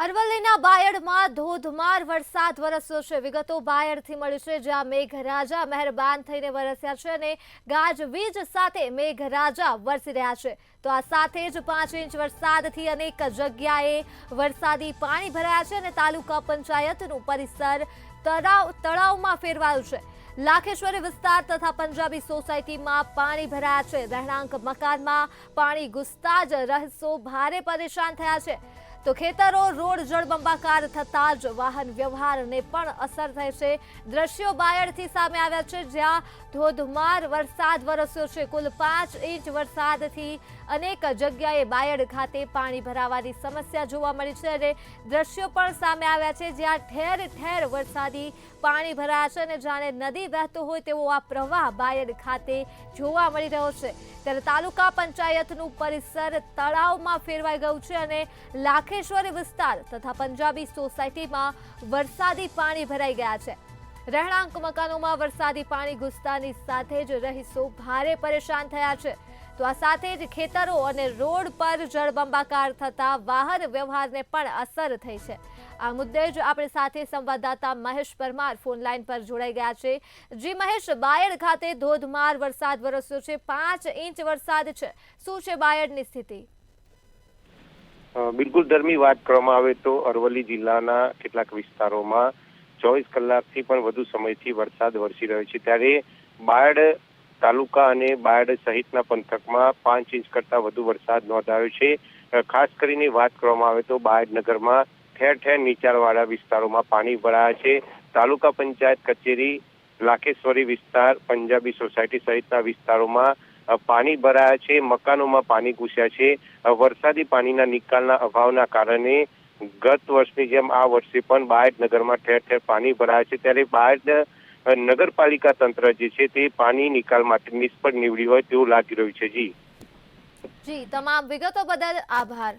અરવલ્લીના બાયડમાં ધોધમાર વરસાદ વરસ્યો છે। વિગતો બાયડથી મળી છે, જ્યાં મેઘરાજા મહેરબાન થઈને વરસ્યા છે અને ગાજવીજ સાથે મેઘરાજા વરસી રહ્યા છે। તો આ સાથે જ 5 ઇંચ વરસાદથી અનેક જગ્યાએ વરસાદી પાણી ભરાયા છે અને તાલુકા પંચાયતનું પરિસર તળાવમાં ફેરવાયું છે। લાખેશ્વરી વિસ્તાર તથા પંજાબી સોસાયટીમાં પાણી ભરાયા છે। રહેણાંક મકાનમાં પાણી ઘૂસતા જ રહીશો ભારે પરેશાન થયા છે। તો ખેતરો રોડ જળબંબાકાર થતા જ વાહન વ્યવહારને પણ અસર થઈ છે। દ્રશ્યો બાયડથી સામે આવ્યા છે, જ્યાં ધોધમાર વરસાદ વરસ્યો છે। કુલ 5 ઇંચ વરસાદથી અનેક જગ્યાએ બાયડ ખાતે પાણી ભરાવાની સમસ્યા જોવા મળી છે અને દ્રશ્યો પણ સામે આવ્યા છે, જ્યાં ઠેર ઠેર વરસાદી પાણી ભરાયા છે અને જાણે નદી વહેતો હોય તેવો આ પ્રવાહ બાયડ ખાતે જોવા મળી રહ્યો છે। ત્યારે તાલુકા પંચાયતનું પરિસર તળાવમાં ફેરવાઈ ગયું છે અને લાખેશ્વરી વિસ્તાર તથા પંજાબી સોસાયટીમાં વરસાદી પાણી ભરાઈ ગયા છે। રહેણાંક મકાનોમાં વરસાદી પાણી ઘૂસતાની સાથે જ રહીશો ભારે પરેશાન થયા છે। તો આ સાથે જ ખેતરો અને રોડ પર જળબંબાકાર થતા વાહન વ્યવહારને પણ અસર થઈ છે। આ મુદ્દે જ આપણી સાથે સંવાદદાતા મહેશ પરમાર ફોન લાઈન પર જોડાઈ ગયા છે। જી મહેશ, બાયડ ખાતે ધોધમાર વરસાદ વરસ્યો છે, 5 ઇંચ વરસાદ છે, શું છે બાયડની સ્થિતિ? બિલકુલ ધર્મી, વાત કરવામાં આવે તો અરવલ્લી જિલ્લાના કેટલાક વિસ્તારોમાં 24 કલાકથી પણ વધુ સમયથી વરસાદ વરસી રહ્યો છે। ત્યારે બાયડ તાલુકા અને બાયડ સહિતના પંથકમાં 5 ઇંચ કરતા વધુ વરસાદ નોંધાયો છે। ખાસ કરીને વાત કરવામાં આવે તો બાયડ નગરમાં ઠેર ઠેર નીચાણવાળા વિસ્તારોમાં પાણી ભરાયા છે। તાલુકા પંચાયત કચેરી, લાખેશ્વરી વિસ્તાર, પંજાબી સોસાયટી સહિતના વિસ્તારોમાં પાણી ભરાયા છે। મકાનોમાં પાણી ઘૂસ્યા છે। વરસાદી પાણીના નિકાલના અભાવના કારણે ગત વર્ષની જેમ આ વર્ષે પણ બાયડ નગરમાં ઠેર ઠેર પાણી ભરાયા છે। ત્યારે બાયડ નગરપાલિકા તંત્ર જે છે તે પાણી નિકાલ માટે નિષ્ફળ નીવડ્યું હોય તેવું લાગી રહ્યું છે। જી, તમામ વિગતો બદલ આભાર।